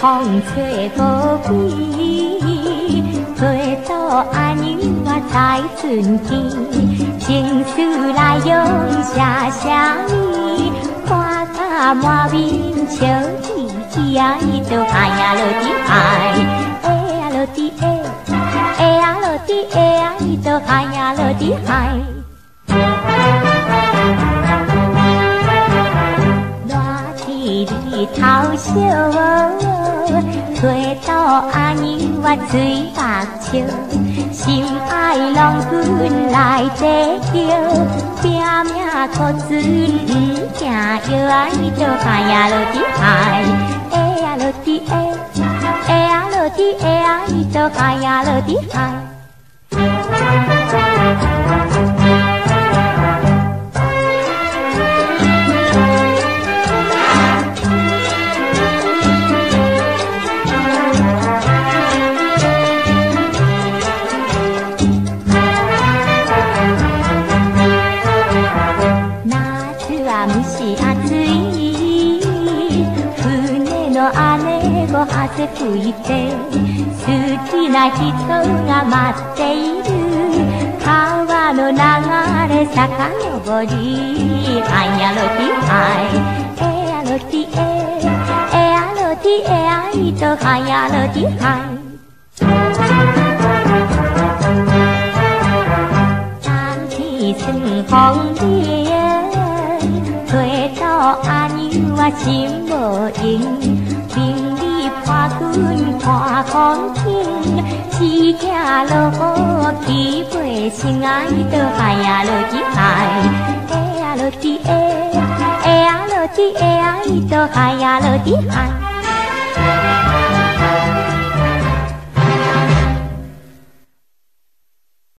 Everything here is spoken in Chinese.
风吹无归，回到阿娘我在春天，情绪来用写写你，看甲满面笑意，伊啊伊就哎呀落地哎，哎呀落地哎，哎呀落地哎呀伊就哎呀落地哎。日头烧哦，吹到阿娘我嘴目笑，心爱郎君来地叫，拼命靠船不惊摇啊，伊就哎呀落地哎，哎呀落地哎，哎呀落地哎呀，伊就哎呀落地哎。風吹いて好きな人が待っている川の流れ遡りあやろてあいえやろてええやろてえあいとあやろてあい當天生紅蓮吹到阿娘我心無影看君看風景，只驚落雨飛心愛就哎呀落地哎，哎呀落地哎，哎呀落地哎，就哎呀落地哎。